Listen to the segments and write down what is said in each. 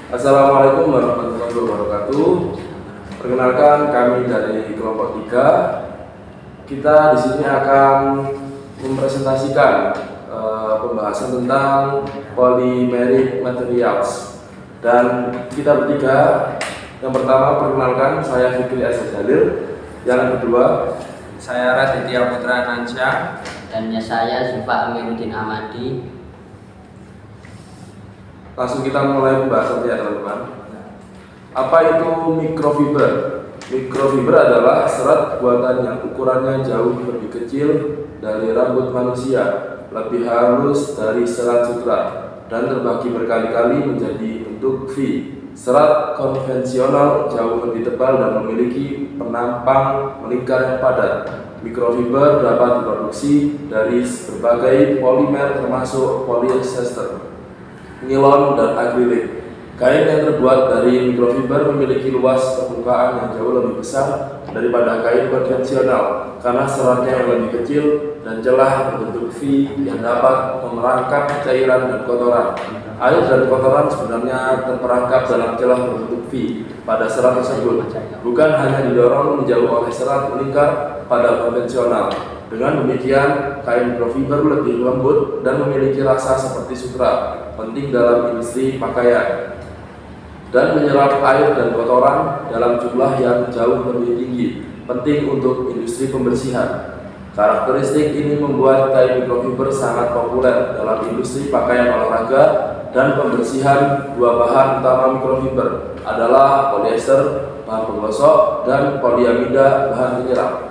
Assalamualaikum warahmatullahi wabarakatuh. Perkenalkan, kami dari kelompok 3. Kita di sini akan mempresentasikan pembahasan tentang polymeric materials. Dan kita bertiga, yang pertama perkenalkan, saya Fikri Asad Jalil. Yang kedua, saya Raditya Putra Nansyah. Dan saya Zufa Amiruddin Amadi. Langsung kita mulai pembahasan ya teman-teman. Apa itu microfiber? Microfiber adalah serat buatan yang ukurannya jauh lebih kecil dari rambut manusia, lebih halus dari serat sutra, dan terbagi berkali-kali menjadi bentuk V. Serat konvensional jauh lebih tebal dan memiliki penampang melingkar yang padat. Microfiber dapat diproduksi dari berbagai polimer termasuk polyester, nilon, dan akrilik. Kain yang terbuat dari microfiber memiliki luas permukaan yang jauh lebih besar daripada kain konvensional karena seratnya yang lebih kecil dan celah berbentuk V yang dapat memerangkap cairan dan kotoran. Air dan kotoran sebenarnya terperangkap dalam celah berbentuk V pada serat tersebut, bukan hanya didorong menjauh oleh serat melingkar pada konvensional. Dengan demikian, kain microfiber lebih lembut dan memiliki rasa seperti sutra, penting dalam industri pakaian, dan menyerap air dan kotoran dalam jumlah yang jauh lebih tinggi, penting untuk industri pembersihan. Karakteristik ini membuat kain microfiber sangat populer dalam industri pakaian olahraga dan pembersihan. Dua bahan utama microfiber adalah polyester, bahan penggosok, dan polyamida, bahan penyerap.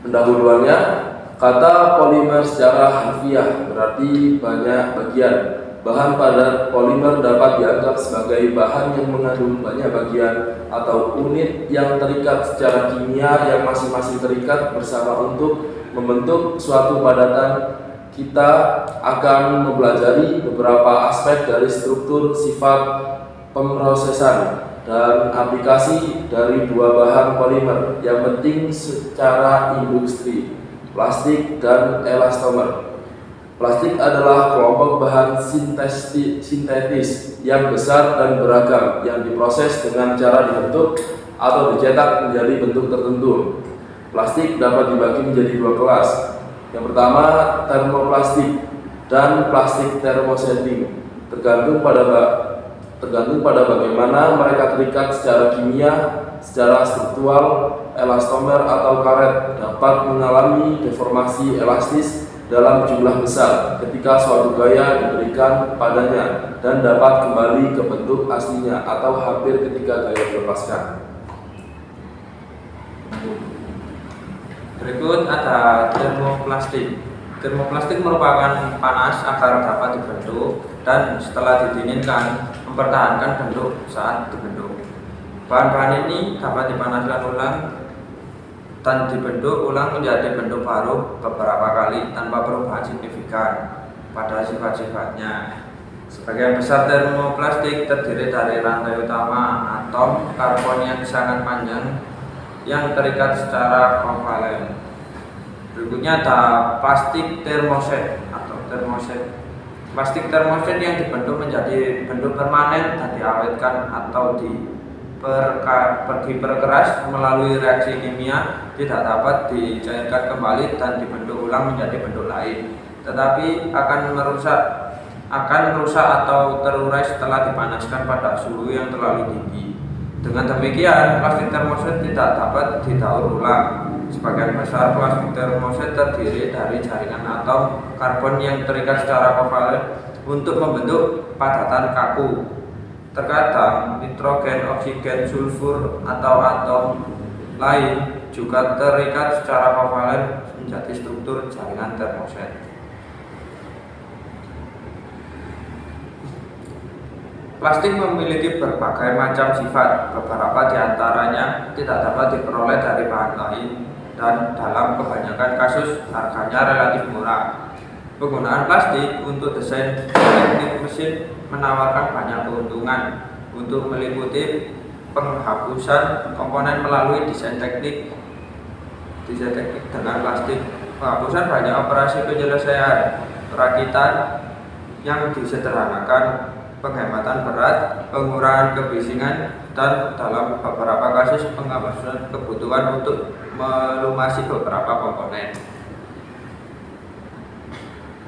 Pendahuluannya, kata polimer secara harfiah berarti banyak bagian. Bahan padat polimer dapat dianggap sebagai bahan yang mengandung banyak bagian atau unit yang terikat secara kimia yang masing-masing terikat bersama untuk membentuk suatu padatan. Kita akan mempelajari beberapa aspek dari struktur, sifat, pemrosesan, dan aplikasi dari dua bahan polimer yang penting secara industri: plastik dan elastomer. Plastik adalah kelompok bahan sintetis yang besar dan beragam yang diproses dengan cara dibentuk atau dicetak menjadi bentuk tertentu. Plastik dapat dibagi menjadi dua kelas. Yang pertama, termoplastik dan plastik termosetting, tergantung pada bagaimana mereka terikat secara kimia. Secara struktural, elastomer atau karet dapat mengalami deformasi elastis dalam jumlah besar ketika suatu gaya diberikan padanya dan dapat kembali ke bentuk aslinya atau hampir ketika gaya dilepaskan. Berikut ada termoplastik. Termoplastik merupakan panas agar dapat dibentuk dan setelah didinginkan mempertahankan bentuk saat dibentuk. Bahan-bahan ini dapat dipanaskan ulang dan dibentuk ulang menjadi bentuk baru beberapa kali tanpa perubahan signifikan pada sifat-sifatnya. Sebagian besar termoplastik terdiri dari rantai utama atom karbon yang sangat panjang yang terikat secara kovalen. Berikutnya ada plastik termoset atau termoset. Plastik termoset yang dibentuk menjadi bentuk permanen dan diawetkan atau diperkeras melalui reaksi kimia, tidak dapat dicairkan kembali dan dibentuk ulang menjadi bentuk lain, tetapi akan rusak atau terurai setelah dipanaskan pada suhu yang terlalu tinggi. Dengan demikian, plastik termoset tidak dapat didaur ulang. Sebagian besar plastik termoset terdiri dari jaringan atom karbon yang terikat secara kovalen untuk membentuk padatan kaku. Terkadang nitrogen, oksigen, sulfur, atau atom lain juga terikat secara kovalen menjadi struktur jaringan termoset. Plastik memiliki berbagai macam sifat, beberapa diantaranya tidak dapat diperoleh dari bahan lain dan dalam kebanyakan kasus harganya relatif murah. Penggunaan plastik untuk desain teknik mesin menawarkan banyak keuntungan untuk meliputi penghapusan komponen melalui desain teknik dengan plastik, penghapusan banyak operasi penyelesaian, perakitan, yang disederhanakan, penghematan berat, pengurangan kebisingan, dan dalam beberapa kasus penghapusan kebutuhan untuk melumasi beberapa komponen.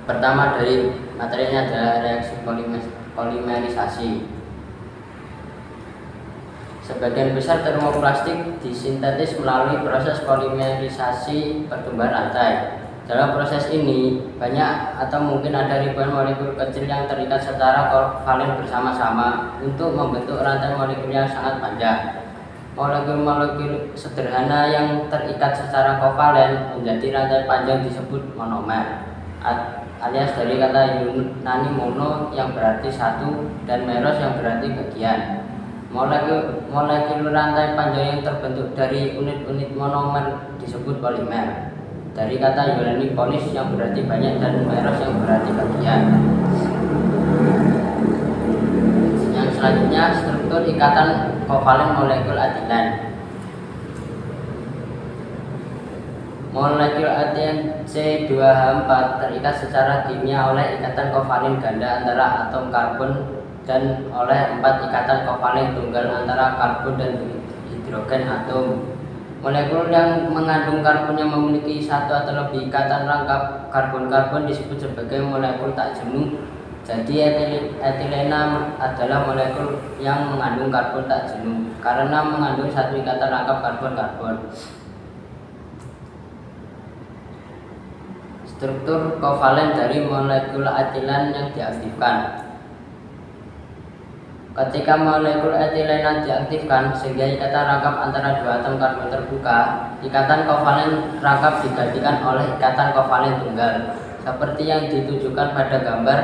Pertama dari materinya adalah reaksi polimerisasi. Sebagian besar termoplastik disintetis melalui proses polimerisasi pertumbuhan rantai. Dalam proses ini, banyak atau mungkin ada ribuan molekul kecil yang terikat secara kovalen bersama-sama untuk membentuk rantai molekul yang sangat panjang. Molekul-molekul sederhana yang terikat secara kovalen menjadi rantai panjang disebut monomer, alias dari kata Yunani mono yang berarti satu dan meros yang berarti bagian. Molekul rantai panjang yang terbentuk dari unit-unit monomer disebut polimer, dari kata Yunani polis yang berarti banyak dan meros yang berarti bagian. Yang selanjutnya, struktur ikatan kovalen molekul etilen. Molekul etilen C2H4 terikat secara kimia oleh ikatan kovalen ganda antara atom karbon dan oleh 4 ikatan kovalen tunggal antara karbon dan hidrogen atom. Molekul yang mengandung karbon yang memiliki satu atau lebih ikatan rangkap karbon-karbon disebut sebagai molekul tak jenuh. Jadi etilena adalah molekul yang mengandung karbon tak jenuh karena mengandung satu ikatan rangkap karbon-karbon. Struktur kovalen dari molekul etilen yang diaktifkan. Ketika molekul etilena diaktifkan sehingga ikatan rangkap antara dua atom karbon terbuka, ikatan kovalen rangkap digantikan oleh ikatan kovalen tunggal, seperti yang ditujukan pada gambar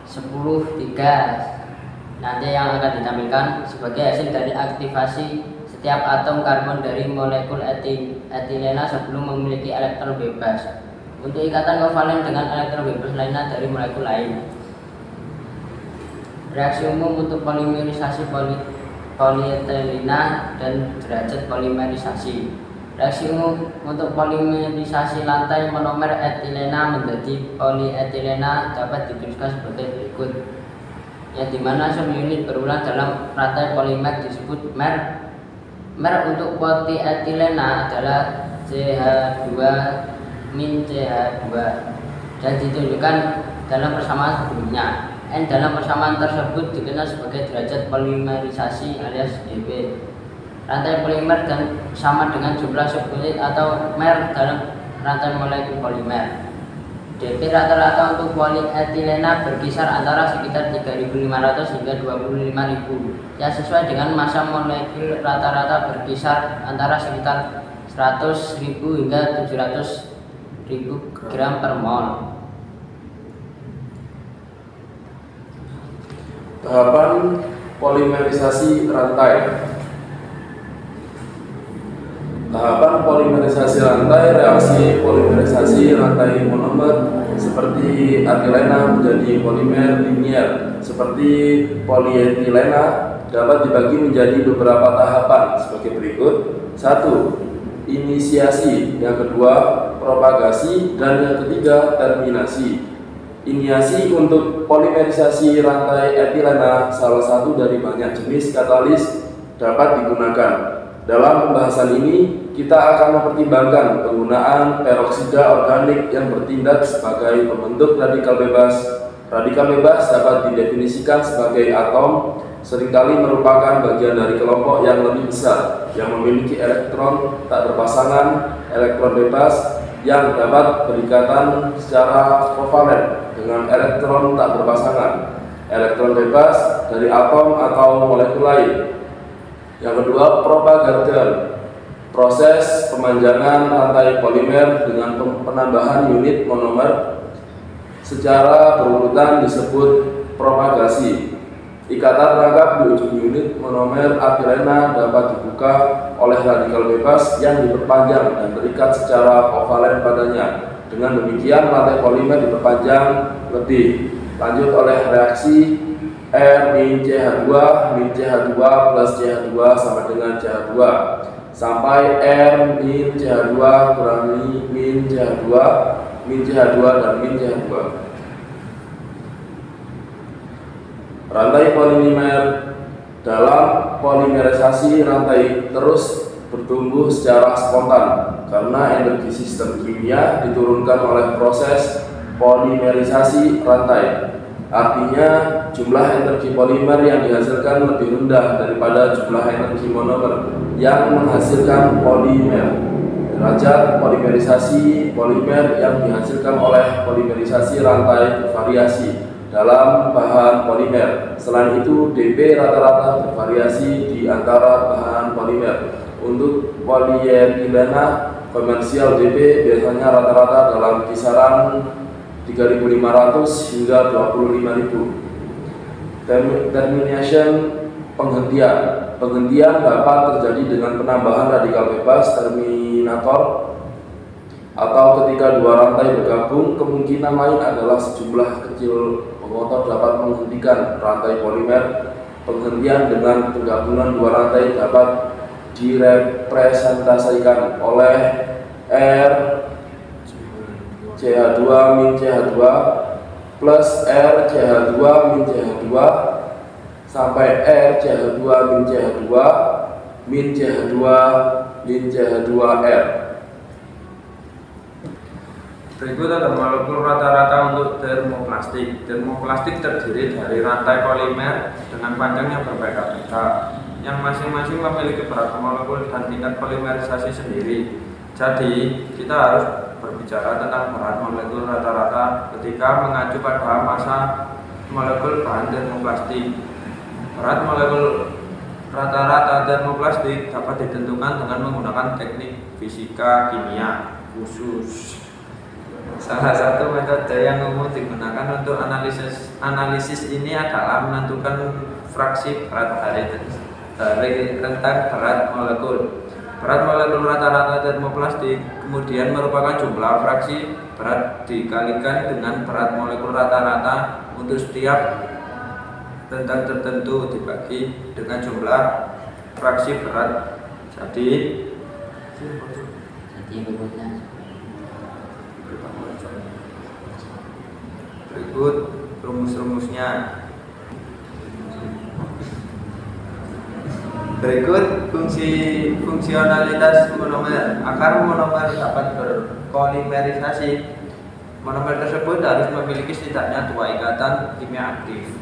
10.3 nanti yang akan ditampilkan sebagai hasil dari aktivasi setiap atom karbon dari molekul etilena sebelum memiliki elektron bebas untuk ikatan kovalen dengan elektron bebas lainnya dari molekul lain. Reaksi umum untuk polimerisasi polietilena dan derajat polimerisasi. Reaksi umum untuk polimerisasi lantai monomer etilena menjadi polietilena dapat dituliskan sebagai berikut, yang dimana subunit berulang dalam rantai polimer disebut mer. Mer untuk polietilena adalah CH2 min CH2 dan ditunjukkan dalam persamaan sebelumnya. N dalam persamaan tersebut dikenal sebagai derajat polimerisasi alias dB. Rantai polimer dan sama dengan jumlah subunit atau mer dalam rantai molekul polimer. dB rata-rata untuk polietilena berkisar antara sekitar 3.500 hingga 25.000, yang sesuai dengan massa molekul rata-rata berkisar antara sekitar 100.000 hingga 700.000 gram per mol. Tahapan polimerisasi rantai. Tahapan polimerisasi rantai, reaksi polimerisasi rantai monomer seperti etilena menjadi polimer linier seperti polietilena dapat dibagi menjadi beberapa tahapan sebagai berikut. 1. Inisiasi, yang kedua propagasi, dan yang ketiga terminasi. Inisiasi untuk polimerisasi rantai etilena salah satu dari banyak jenis katalis dapat digunakan. Dalam pembahasan ini, kita akan mempertimbangkan penggunaan peroksida organik yang bertindak sebagai pembentuk radikal bebas. Radikal bebas dapat didefinisikan sebagai atom seringkali merupakan bagian dari kelompok yang lebih besar yang memiliki elektron tak berpasangan, elektron bebas yang dapat berikatan secara kovalen dengan elektron tak berpasangan, elektron bebas dari atom atau molekul lain. Yang kedua, propagator, proses pemanjangan rantai polimer dengan penambahan unit monomer secara berurutan disebut propagasi. Ikatan rangkap di ujung unit monomer etilena dapat dibuka oleh radikal bebas yang diperpanjang dan terikat secara kovalen padanya. Dengan demikian, rantai polimer diperpanjang lebih lanjut oleh reaksi R-CH2 min CH2 plus CH2 sama dengan CH2 sampai R-CH2 kurangi min CH2 dan min CH2. Rantai polimer dalam polimerisasi rantai terus bertumbuh secara spontan karena energi sistem kimia diturunkan oleh proses polimerisasi rantai. Artinya, jumlah energi polimer yang dihasilkan lebih rendah daripada jumlah energi monomer yang menghasilkan polimer. Derajat polimerisasi polimer yang dihasilkan oleh polimerisasi rantai bervariasi dalam bahan polimer. Selain itu, dP rata-rata bervariasi di antara bahan polimer. Untuk polietilena komersial dP biasanya rata-rata dalam kisaran 3.500 hingga 25.000. Termination penghentian. Penghentian dapat terjadi dengan penambahan radikal bebas terminator atau ketika dua rantai bergabung. Kemungkinan lain adalah sejumlah kecil pengotor dapat menghentikan rantai polimer. Penghentian dengan penggabungan dua rantai dapat direpresentasikan oleh R CH2 min CH2 plus R CH2 min CH2 sampai R CH2 min CH2 min CH2 min CH2R. Berikut ada molekul rata-rata untuk termoplastik. Termoplastik terdiri dari rantai polimer dengan panjang yang berbeda-beda, yang masing-masing memiliki berat molekul dan tingkat polimerisasi sendiri. Jadi, kita harus berbicara tentang berat molekul rata-rata ketika mengacu pada massa molekul bahan termoplastik. Berat molekul rata-rata termoplastik dapat ditentukan dengan menggunakan teknik fisika kimia khusus. Salah satu metode yang umum digunakan untuk analisis ini adalah menentukan fraksi berat dari rentang berat molekul. Berat molekul rata-rata termoplastik kemudian merupakan jumlah fraksi berat dikalikan dengan berat molekul rata-rata untuk setiap rentang tertentu dibagi dengan jumlah fraksi berat. Jadi berikut rumus-rumusnya. Berikut fungsionalitas monomer. Agar monomer dapat berpolimerisasi, monomer tersebut harus memiliki setidaknya dua ikatan kimia aktif.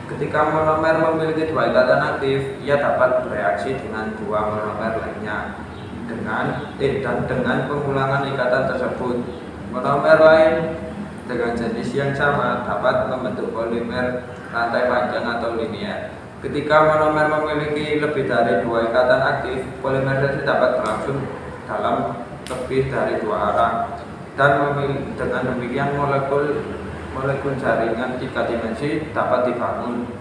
Ketika monomer memiliki dua ikatan aktif, ia dapat bereaksi dengan dua monomer lainnya dengan pengulangan ikatan tersebut. Monomer lain dengan jenis yang sama dapat membentuk polimer rantai panjang atau linear. Ketika monomer memiliki lebih dari dua ikatan aktif, polimerisasi dapat berlangsung dalam lebih dari dua arah, dan dengan demikian molekul jaringan tiga dimensi dapat dibangun.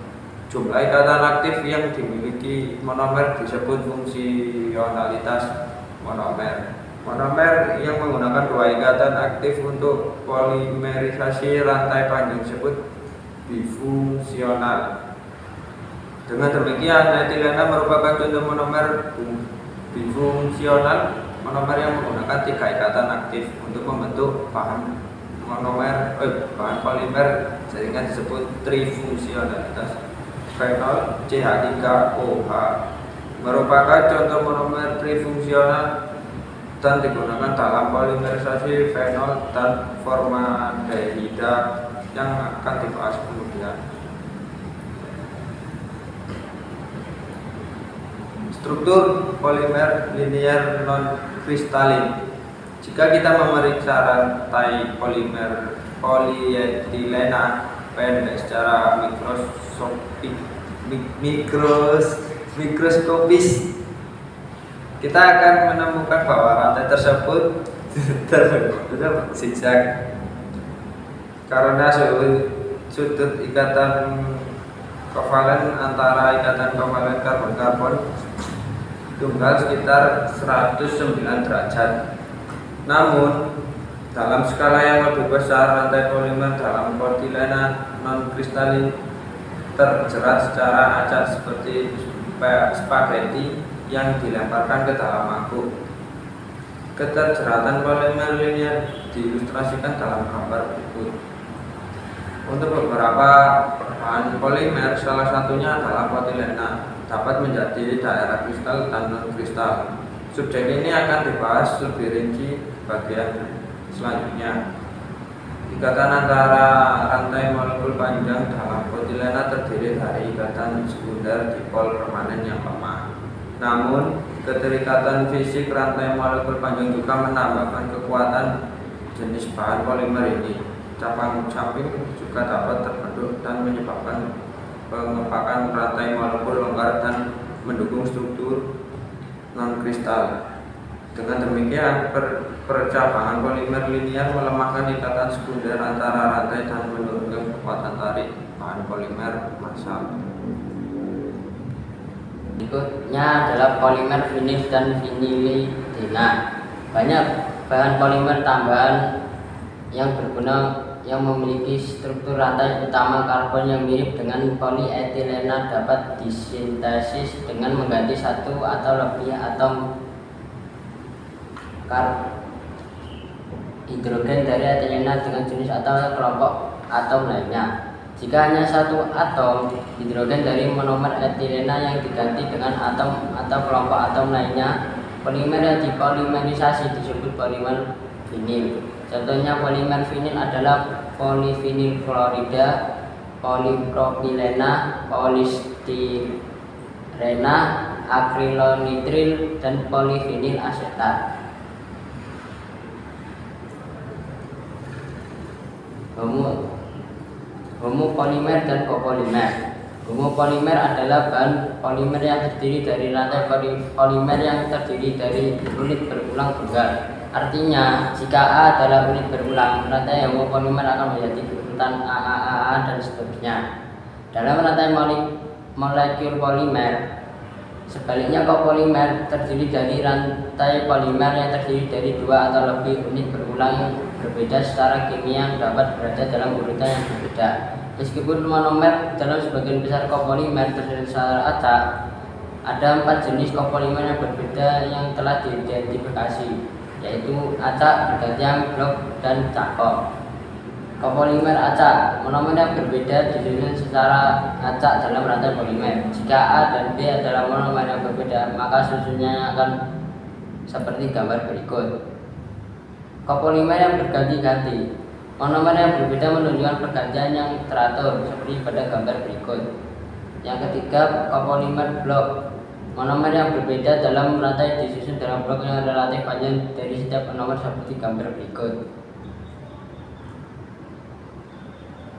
Jumlah ikatan aktif yang dimiliki monomer disebut fungsionalitas monomer. Monomer yang menggunakan dua ikatan aktif untuk polimerisasi rantai panjang disebut bifungsional. Dengan demikian, etilena merupakan contoh monomer bifungsional, monomer yang menggunakan tiga ikatan aktif untuk membentuk bahan polimer jaringan disebut trifungsionalitas. Fenol CH3OH merupakan contoh monomer trifungsional dan digunakan dalam polimerisasi fenol dan formaldehida yang akan dibahas kemudian. Struktur polimer linear non kristalin. Jika kita memeriksa rantai polimer polietilena pendek secara mikroskopis, kita akan menemukan bahwa rantai tersebut terbentuk zigzag karena sudut ikatan kovalen antara ikatan kovalen karbon-karbon tunggal sekitar 109 derajat. Namun, dalam skala yang lebih besar, rantai polimer dalam polietilena non-kristalin terjerat secara acak seperti spaghetti yang dilemparkan ke dalam mangkuk. Keterjeratan polimer linear diilustrasikan dalam gambar berikut. Untuk beberapa bahan polimer, salah satunya adalah potilena, dapat menjadi daerah kristal dan non-kristal. Subjek ini akan dibahas lebih rinci bagian selanjutnya. Ikatan antara rantai molekul panjang dalam potilena terdiri dari ikatan sekunder dipol permanen yang lemah. Namun, keterikatan fisik rantai molekul panjang juga menambahkan kekuatan jenis bahan polimer ini. Cabang samping juga dapat terbentuk dan menyebabkan pengepakan rantai molekul longgar dan mendukung struktur non-kristal. Dengan demikian, percabangan polimer linier melemahkan ikatan sekunder antara rantai dan menurunkan kekuatan tarik bahan polimer massal. Berikutnya adalah polimer vinil dan vinylidena. Banyak bahan polimer tambahan yang berguna yang memiliki struktur rantai utama karbon yang mirip dengan polietilena dapat disintesis dengan mengganti satu atau lebih atom hidrogen dari etilena dengan jenis atau kelompok atom lainnya. Jika hanya satu atom hidrogen dari monomer etilena yang diganti dengan atom atau kelompok atom lainnya, polimer yang dipolimerisasi disebut polimer vinil. Contohnya polimer vinil adalah polivinil klorida, polipropilena, polistirena, akrilonitril, dan polivinil asetat. Homopolimer dan copolimer. Homopolimer adalah bahan polimer yang terdiri dari rantai polimer yang terdiri dari unit berulang tunggal. Artinya, jika A adalah unit berulang, rantai homopolimer akan menjadi urutan AAAA dan seterusnya. Dalam rantai molekul polimer, sebaliknya copolimer terdiri dari rantai polimer yang terdiri dari dua atau lebih unit berulang yang berbeda secara kimia yang dapat berada dalam urutan yang berbeda. Meskipun monomer dalam sebagian besar copolimer terdiri secara acak, ada 4 jenis copolimer yang berbeda yang telah diidentifikasi, yaitu acak, bergantian, blok, dan cakok. Copolimer acak, monomer yang berbeda disusun secara acak dalam rantai polimer. Jika A dan B adalah monomer yang berbeda, maka susunannya akan seperti gambar berikut. Copolimer yang berganti-ganti, monomer yang berbeda menunjukkan pergantian yang teratur seperti pada gambar berikut. Yang ketiga, copolimer blok, monomer yang berbeda dalam rantai disusun dalam blok yang relatif panjang dari setiap monomer seperti gambar berikut.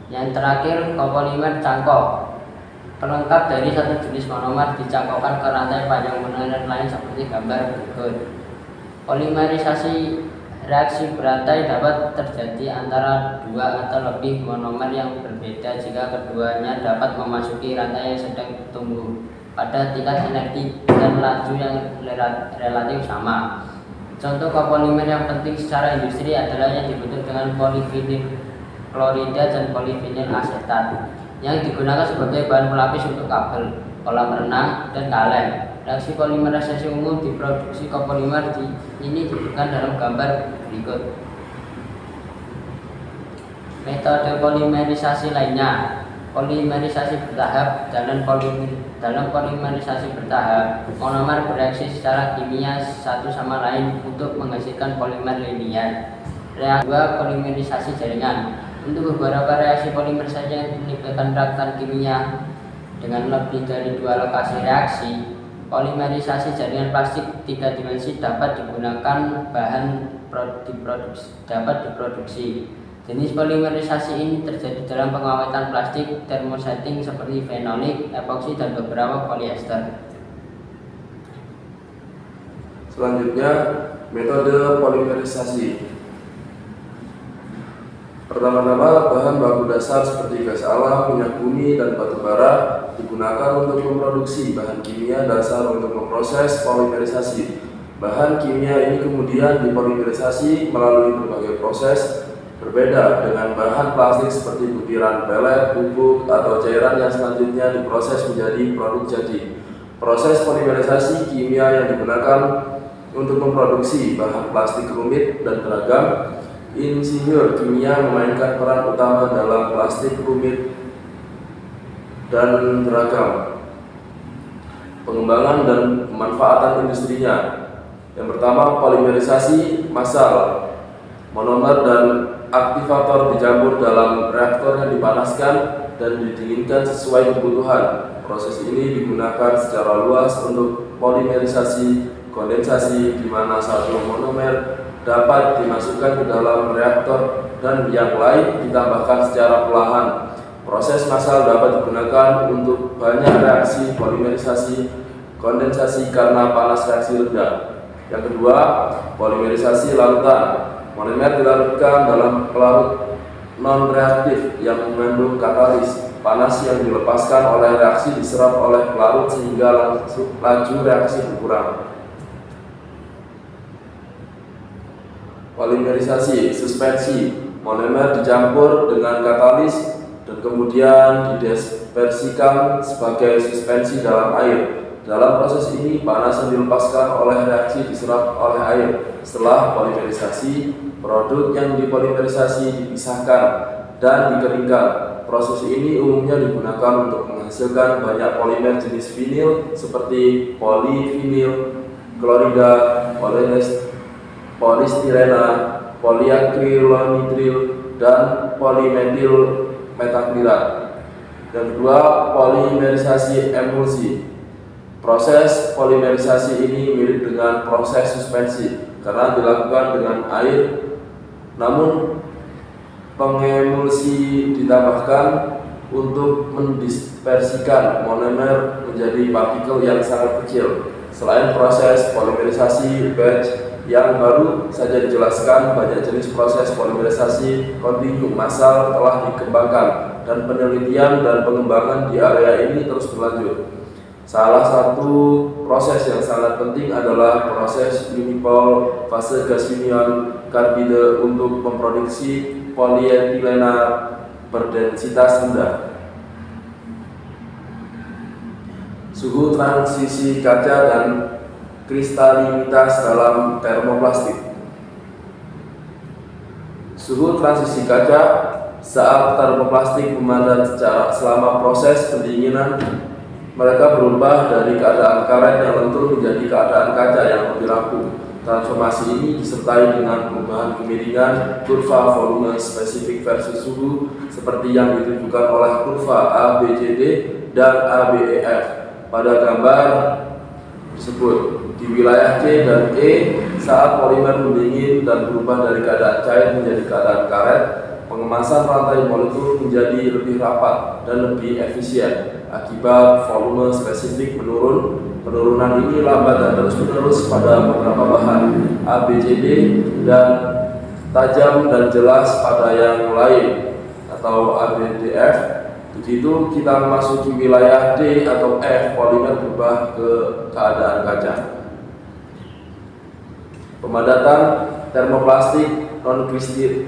Yang terakhir, copolimer cangkok, pelengkap dari satu jenis monomer dicangkokkan ke rantai panjang monomer lain seperti gambar berikut. Polimerisasi reaksi berantai dapat terjadi antara dua atau lebih monomer yang berbeda jika keduanya dapat memasuki rantai yang sedang tumbuh pada tingkat energi dan laju yang relatif sama. Contoh copolimer yang penting secara industri adalah yang dibentuk dengan polivinil klorida dan polivinil asetat yang digunakan sebagai bahan pelapis untuk kabel, kolam renang, dan kaleng. Reaksi polimerisasi umum diproduksi copolimer ini diberikan dalam gambar berikut. Metode polimerisasi lainnya, polimerisasi bertahap. Dalam polimerisasi bertahap, monomer bereaksi secara kimia satu sama lain untuk menghasilkan polimer linier. Reaksi kedua, polimerisasi jaringan. Untuk beberapa reaksi polimerisasi yang melibatkan reaktan kimia dengan lebih dari dua lokasi reaksi, polimerisasi jaringan plastik 3 dimensi dapat digunakan dapat diproduksi. Jenis polimerisasi ini terjadi dalam pengawetan plastik, termosetting seperti fenolik, epoksi, dan beberapa polyester. Selanjutnya, metode polimerisasi. Pertama-tama, bahan baku dasar seperti gas alam, minyak bumi, dan batu bara digunakan untuk memproduksi bahan kimia dasar untuk memproses polimerisasi. Bahan kimia ini kemudian dipolimerisasi melalui berbagai proses berbeda dengan bahan plastik seperti butiran pelet, bubuk, atau cairan yang selanjutnya diproses menjadi produk jadi. Proses polimerisasi kimia yang digunakan untuk memproduksi bahan plastik rumit dan beragam. Insinyur kimia memainkan peran utama dalam plastik rumit dan beragam. Pengembangan dan pemanfaatan industrinya. Yang pertama, polimerisasi massal. Monomer dan aktivator dicampur dalam reaktor yang dipanaskan dan didinginkan sesuai kebutuhan. Proses ini digunakan secara luas untuk polimerisasi kondensasi, di mana satu monomer dapat dimasukkan ke dalam reaktor dan yang lain ditambahkan secara perlahan. Proses massal dapat digunakan untuk banyak reaksi polimerisasi kondensasi karena panas reaksi rendah. Yang kedua, polimerisasi larutan. Monomer dilarutkan dalam pelarut non-reaktif yang mengandung katalis. Panas yang dilepaskan oleh reaksi diserap oleh pelarut sehingga laju reaksi berkurang. Polimerisasi suspensi. Monomer dicampur dengan katalis dan kemudian didispersikan sebagai suspensi dalam air. Dalam proses ini, panas yang dilepaskan oleh reaksi diserap oleh air. Setelah polimerisasi, produk yang dipolimerisasi dipisahkan dan dikeringkan. Proses ini umumnya digunakan untuk menghasilkan banyak polimer jenis vinil seperti polivinil, klorida, polistirena, poliakrilonitril, dan polimetil metaklirat. Yang kedua, polimerisasi emulsi. Proses polimerisasi ini mirip dengan proses suspensi karena dilakukan dengan air, namun pengemulsi ditambahkan untuk mendispersikan monomer menjadi partikel yang sangat kecil. Selain proses polimerisasi batch yang baru saja dijelaskan, banyak jenis proses polimerisasi kontinu massal telah dikembangkan dan penelitian dan pengembangan di area ini terus berlanjut. Salah satu proses yang sangat penting adalah proses unipol fase gas union karbide untuk memproduksi polietilena berdensitas rendah. Suhu transisi kaca dan kristalinitas dalam termoplastik. Suhu transisi kaca saat termoplastik memadat selama proses pendinginan. Mereka berubah dari keadaan karet yang lentur menjadi keadaan kaca yang lebih rapuh. Transformasi ini disertai dengan perubahan kemiringan kurva volume spesifik versus suhu seperti yang ditunjukkan oleh kurva ABCD dan ABEF pada gambar tersebut. Di wilayah C dan E, saat polimer mendingin dan berubah dari keadaan cair menjadi keadaan karet, pengemasan rantai molekul menjadi lebih rapat dan lebih efisien. Akibat volume spesifik menurun, penurunan ini lambat dan terus-menerus pada beberapa bahan ABCD dan tajam dan jelas pada yang lain atau ABDF. Begitu kita memasuki wilayah D atau F, polimer berubah ke keadaan kaca. Pemadatan termoplastik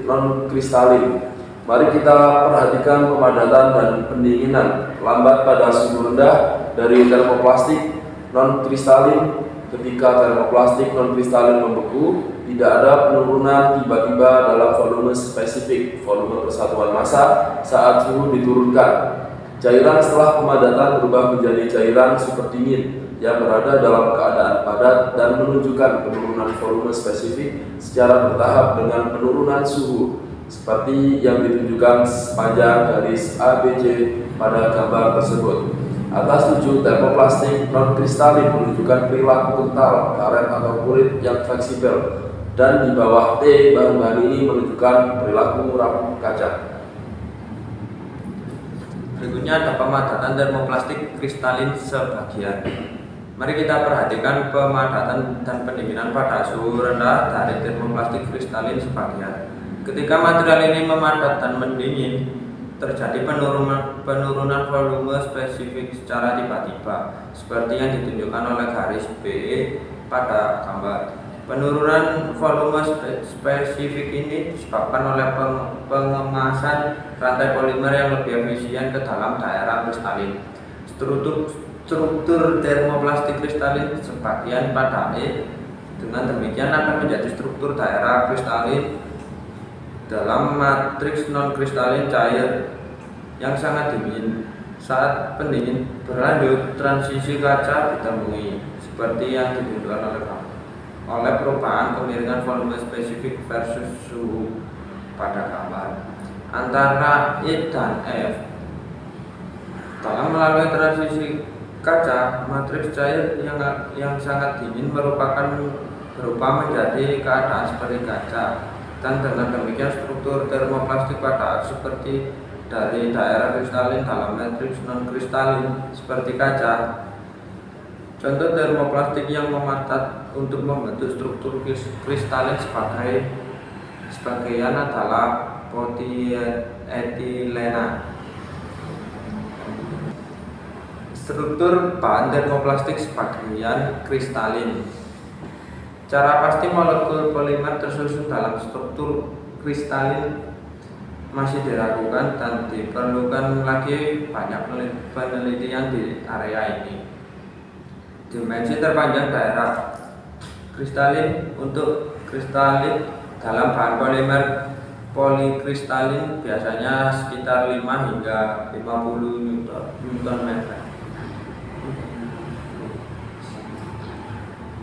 non-kristalin. Mari kita perhatikan pemadatan dan pendinginan lambat pada suhu rendah dari termoplastik non-kristalin. Ketika termoplastik non-kristalin membeku, tidak ada penurunan tiba-tiba dalam volume spesifik, volume persatuan massa saat suhu diturunkan. Cairan setelah pemadatan berubah menjadi cairan super dingin yang berada dalam keadaan padat dan menunjukkan penurunan volume spesifik secara bertahap dengan penurunan suhu, seperti yang ditunjukkan sepanjang garis ABC pada gambar tersebut. Atas 7, termoplastik non-kristalin menunjukkan perilaku kental, karet atau kulit yang fleksibel, dan di bawah T, bahan-bahan ini menunjukkan perilaku rapuh kaca. Berikutnya ada pemadatan termoplastik kristalin sebagian. Mari kita perhatikan pemadatan dan pendinginan pada suhu rendah dari termoplastik kristalin sebagian. Ketika material ini memadat dan mendingin, terjadi penurunan volume spesifik secara tiba-tiba, seperti yang ditunjukkan oleh garis B pada gambar. Penurunan volume spesifik ini disebabkan oleh pengemasan rantai polimer yang lebih efisien ke dalam daerah kristalin. Struktur termoplastik kristalin sebagian pada E. Dengan demikian akan menjadi struktur daerah kristalin dalam matriks non-kristalin cair yang sangat dingin. Saat pendingin berlanjut, transisi kaca ditemui seperti yang ditunjukkan oleh perubahan kemiringan volume spesifik versus suhu pada gambar antara I dan F. Dalam melalui transisi kaca, matriks cair yang sangat dingin berubah menjadi keadaan seperti kaca, dan dengan demikian struktur termoplastik pada seperti dari daerah kristalin dalam matriks non kristalin seperti kaca. Contoh termoplastik yang mematat untuk membentuk struktur kristalin sebagian adalah polietilena. Struktur bahan termoplastik sebagian kristalin. Cara pasti molekul polimer tersusun dalam struktur kristalin masih diragukan dan diperlukan lagi banyak penelitian di area ini. Dimensi terpanjang daerah kristalin untuk kristalin dalam bahan polimer polikristalin biasanya sekitar 5 hingga 50 Nm,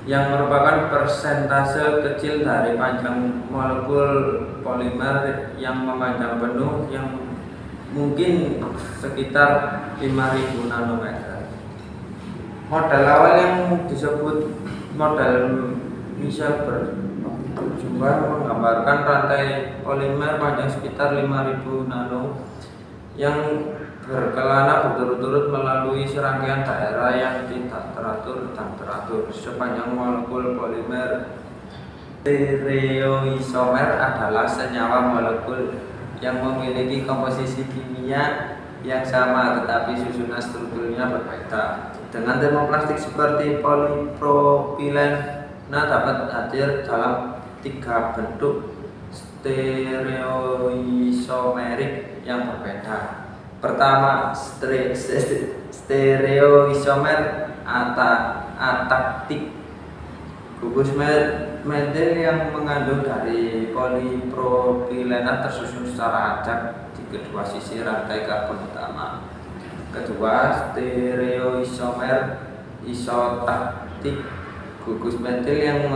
yang merupakan persentase kecil dari panjang molekul polimer yang memanjang penuh, yang mungkin sekitar 5000 nanometer. Model awal yang disebut model Michel berjumlah menggambarkan rantai polimer panjang sekitar 5000 nano yang berkelana berturut-turut melalui serangkaian daerah yang tidak teratur dan teratur. Sepanjang molekul polimer stereoisomer adalah senyawa molekul yang memiliki komposisi kimia yang sama tetapi susunan strukturnya berbeda. Dengan termoplastik seperti polipropilena dapat hadir dalam 3 bentuk stereoisomerik yang berbeda. Pertama, stereoisomer ataktik, gugus metil yang mengandung dari polipropilena tersusun secara acak di kedua sisi rantai karbon utama. Kedua, stereoisomer isotaktik, gugus metil yang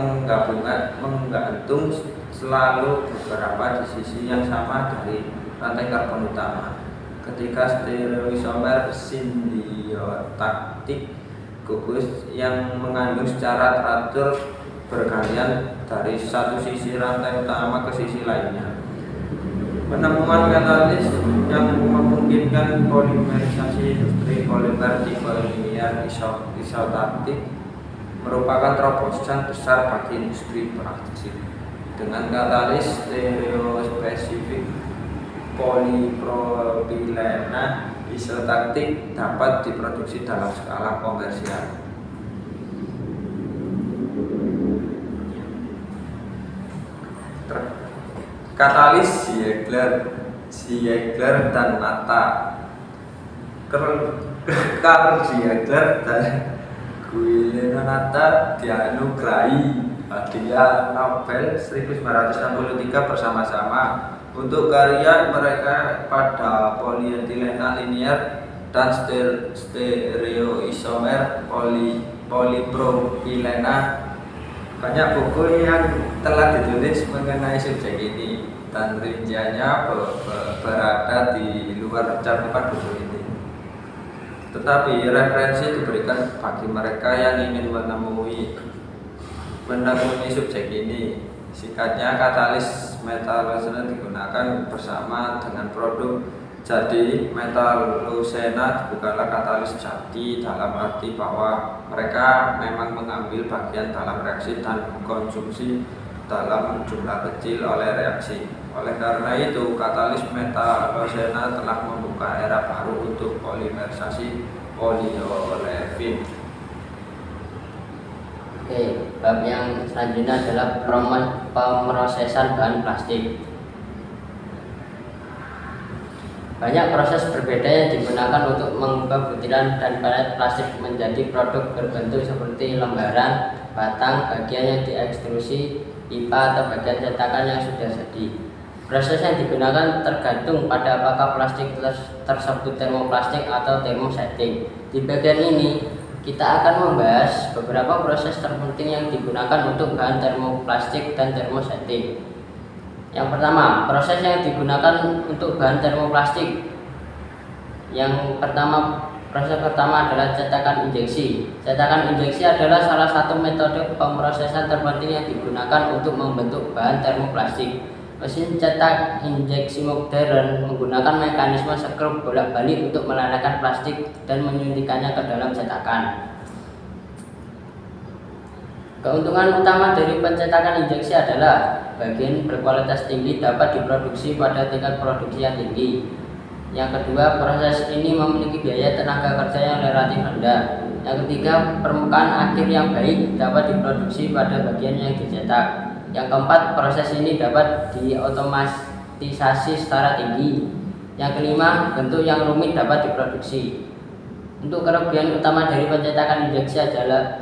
menggantung selalu beberapa di sisi yang sama dari rantai karbon utama. Ketiga, stereoisomer simbiotaktik, gugus yang mengandung secara teratur bergantian dari satu sisi rantai utama ke sisi lainnya. Penemuan katalis yang memungkinkan polimerisasi industri polimer tipe linear isotaktik merupakan terobosan besar bagi industri plastik. Dengan katalis stereospesifik, polipropilena isotaktik dapat diproduksi dalam skala komersial. Katalis Ziegler dan Nata. Karl Ziegler dan Guillermo Nata dianugerahi hadiah Nobel 1963 bersama-sama untuk karya mereka pada polietilena linear dan stereoisomer polipropilena. Banyak buku yang telah ditulis mengenai subjek ini dan rinciannya berada di luar cakupan buku ini. Tetapi referensi diberikan bagi mereka yang ingin menemui subjek ini. Singkatnya, katalis metalosena digunakan bersama dengan produk. Jadi metalosena bukanlah katalis jadi dalam arti bahwa mereka memang mengambil bagian dalam reaksi dan konsumsi dalam jumlah kecil oleh reaksi. Oleh karena itu, katalis metalosena telah membuka era baru untuk polimerisasi polyolefin. Oke, bab yang selanjutnya adalah pemrosesan bahan plastik. Banyak proses berbeda yang digunakan untuk mengubah butiran dan palet plastik menjadi produk berbentuk seperti lembaran, batang, bagian yang diekstrusi, pipa atau bagian cetakan yang sudah jadi. Proses yang digunakan tergantung pada apakah plastik tersebut termoplastik atau termosetting. Di bagian ini kita akan membahas beberapa proses terpenting yang digunakan untuk bahan termoplastik dan termosetting. Yang pertama, proses yang digunakan untuk bahan termoplastik. Proses pertama adalah cetakan injeksi. Cetakan injeksi adalah salah satu metode pemrosesan terpenting yang digunakan untuk membentuk bahan termoplastik. Mesin cetak injeksi modern menggunakan mekanisme skrup bolak-balik untuk melelehkan plastik dan menyuntikkannya ke dalam cetakan. Keuntungan utama dari pencetakan injeksi adalah bagian berkualitas tinggi dapat diproduksi pada tingkat produksi yang tinggi. Yang kedua, proses ini memiliki biaya tenaga kerja yang relatif rendah. Yang ketiga, permukaan akhir yang baik dapat diproduksi pada bagian yang dicetak. Yang keempat, proses ini dapat diotomatisasi secara tinggi. Yang kelima, bentuk yang rumit dapat diproduksi. Untuk kelebihan utama dari pencetakan injeksi adalah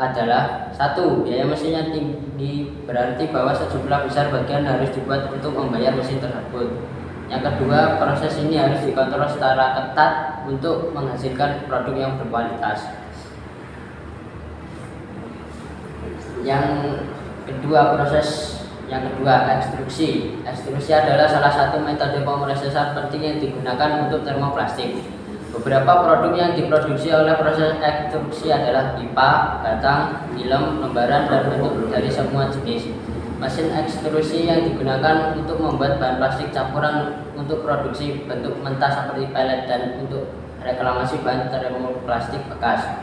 1. Biaya mesinnya tinggi, berarti bahwa sejumlah besar bagian harus dibuat untuk membayar mesin tersebut. Yang kedua, proses ini harus dikontrol secara ketat untuk menghasilkan produk yang berkualitas. Yang kedua, ekstrusi. Ekstrusi adalah salah satu metode pemrosesan penting yang digunakan untuk termoplastik. Beberapa produk yang diproduksi oleh proses ekstrusi adalah pipa, batang, film, lembaran, dan bentuk dari semua jenis. Mesin ekstrusi yang digunakan untuk membuat bahan plastik campuran untuk produksi bentuk mentah seperti pelet dan untuk reklamasi bahan termoplastik bekas.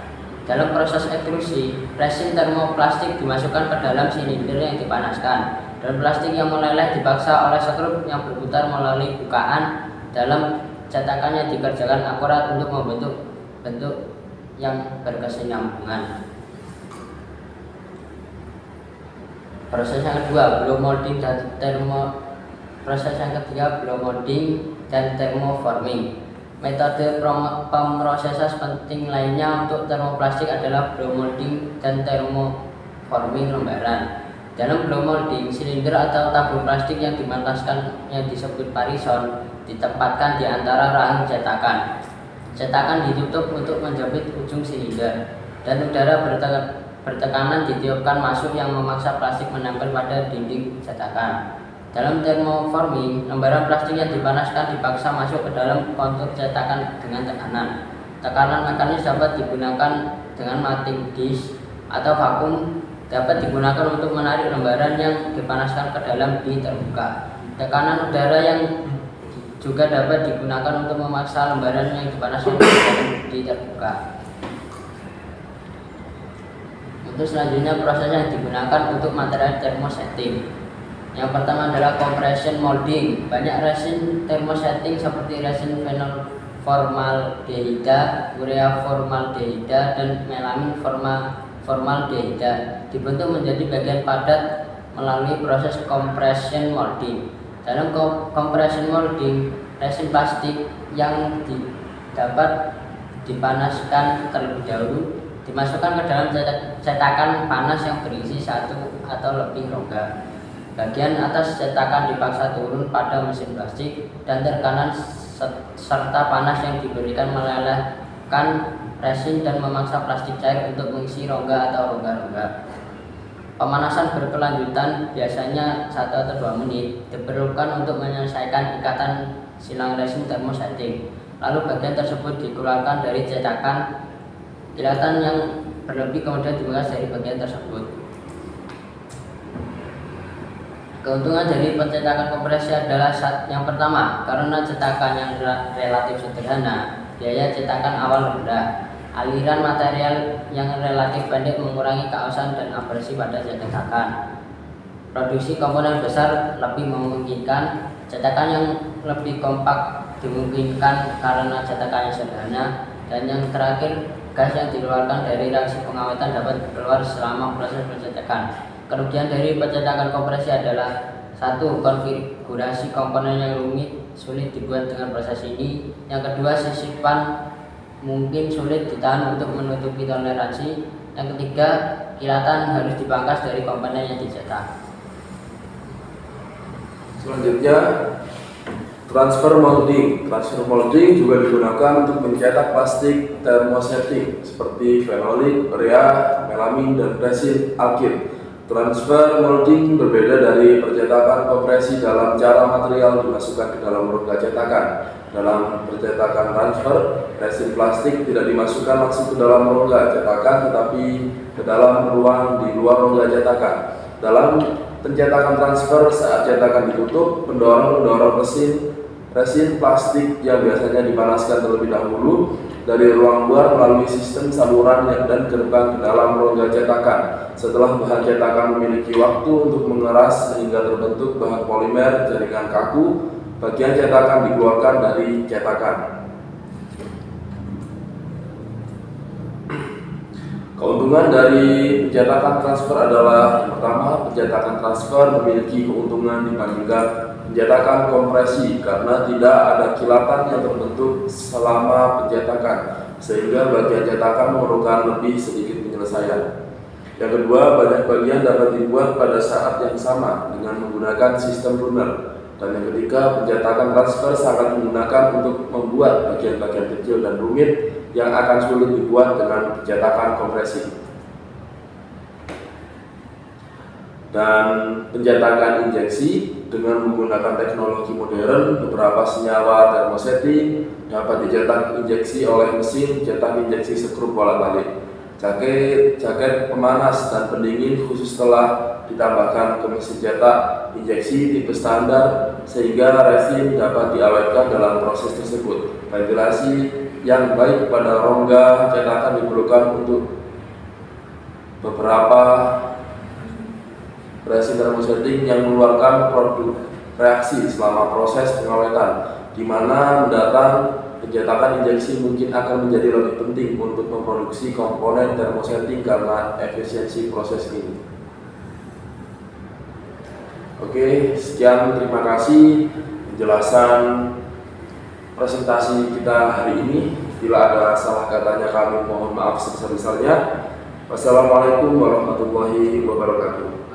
Dalam proses ekstrusi, resin termoplastik dimasukkan ke dalam silinder yang dipanaskan, dan plastik yang meleleh dipaksa oleh skrup yang berputar melalui bukaan dalam cetakannya dikerjakan akurat untuk membentuk bentuk yang berkesinambungan. Proses yang kedua, blow molding dan proses yang ketiga, blow molding dan thermoforming. Metode pemrosesan penting lainnya untuk termoplastik adalah blow molding dan thermoforming lembaran. Dalam blow molding, silinder atau tabung plastik yang dimanaskan yang disebut parison ditempatkan di antara rahang cetakan. Cetakan ditutup untuk menjepit ujung silinder, dan udara bertekanan ditiupkan masuk yang memaksa plastik menempel pada dinding cetakan. Dalam thermoforming, lembaran plastik yang dipanaskan dipaksa masuk ke dalam kontur cetakan dengan tekanan. Tekanan mekanis dapat digunakan dengan melting disk atau vakum, dapat digunakan untuk menarik lembaran yang dipanaskan ke dalam di terbuka. Tekanan udara yang juga dapat digunakan untuk memaksa lembaran yang dipanaskan ke dalam di terbuka. Untuk selanjutnya, proses yang digunakan untuk material thermosetting. Yang pertama adalah compression molding. Banyak resin thermosetting seperti resin fenol formaldehida, urea formaldehida, dan melamin formaldehida dibentuk menjadi bagian padat melalui proses compression molding. Dalam compression molding, resin plastik yang dapat dipanaskan terlebih dahulu dimasukkan ke dalam cetakan panas yang berisi satu atau lebih rongga. Bagian atas cetakan dipaksa turun pada mesin plastik, dan tekanan serta panas yang diberikan melelehkan resin dan memaksa plastik cair untuk mengisi rongga atau rongga-rongga. Pemanasan berkelanjutan, biasanya 1 atau 2 menit, diperlukan untuk menyelesaikan ikatan silang resin thermosetting. Lalu bagian tersebut dikeluarkan dari cetakan. Kilatan yang berlebih kemudian dibungkus dari bagian tersebut. Keuntungan dari pencetakan kompresi adalah yang pertama, karena cetakan yang relatif sederhana, biaya cetakan awal rendah. Aliran material yang relatif pendek mengurangi keausan dan abrasi pada cetakan. Produksi komponen besar lebih memungkinkan. Cetakan yang lebih kompak dimungkinkan karena cetakannya sederhana. Dan yang terakhir, gas yang dikeluarkan dari reaksi pengawetan dapat keluar selama proses pencetakan. Kerugian dari pencetakan kompresi adalah 1. Konfigurasi komponen yang rumit, sulit dibuat dengan proses ini. Yang kedua, sisipan mungkin sulit ditahan untuk menutupi toleransi. Yang ketiga, kilatan harus dipangkas dari komponen yang dicetak. Selanjutnya, Transfer molding. Transfer molding juga digunakan untuk mencetak plastik termosetting seperti fenolik, urea, melamin, dan resin alkil. Transfer molding berbeda dari percetakan kompresi dalam cara material dimasukkan ke dalam rongga cetakan. Dalam percetakan transfer, resin plastik tidak dimasukkan langsung ke dalam rongga cetakan tetapi ke dalam ruang di luar rongga cetakan. Dalam pencetakan transfer, saat cetakan ditutup, pendorong resin plastik yang biasanya dipanaskan terlebih dahulu dari ruang luar melalui sistem saluran dan gerbang ke dalam rongga cetakan. Setelah bahan cetakan memiliki waktu untuk mengeras sehingga terbentuk bahan polimer jaringan kaku, bagian cetakan dikeluarkan dari cetakan. Keuntungan dari pencetakan transfer adalah: yang pertama, pencetakan transfer memiliki keuntungan dibandingkan pencetakan kompresi karena tidak ada kilatan yang terbentuk selama pencetakan, sehingga bagian cetakan memerlukan lebih sedikit penyelesaian. Yang kedua, banyak bagian dapat dibuat pada saat yang sama dengan menggunakan sistem runner. Dan yang ketiga, pencetakan transfer sangat menggunakan untuk membuat bagian-bagian kecil dan rumit yang akan sulit dibuat dengan pencetakan kompresi. Dan pencetakan injeksi dengan menggunakan teknologi modern, beberapa senyawa termosetting dapat dicetak injeksi oleh mesin cetak injeksi skrup bolak-balik. Jaket pemanas dan pendingin khusus telah ditambahkan ke mesin cetak injeksi tipe standar sehingga resin dapat diawetkan dalam proses tersebut. Ventilasi yang baik pada rongga cetakan diperlukan untuk beberapa resin termosetting yang mengeluarkan produk reaksi selama proses pengawetan, di mana mendatang pencetakan injeksi mungkin akan menjadi lebih penting untuk memproduksi komponen termosetting karena efisiensi proses ini. Oke, sekian, terima kasih penjelasan presentasi kita hari ini. Bila ada salah katanya kami mohon maaf sebesar-besarnya. Wassalamualaikum warahmatullahi wabarakatuh.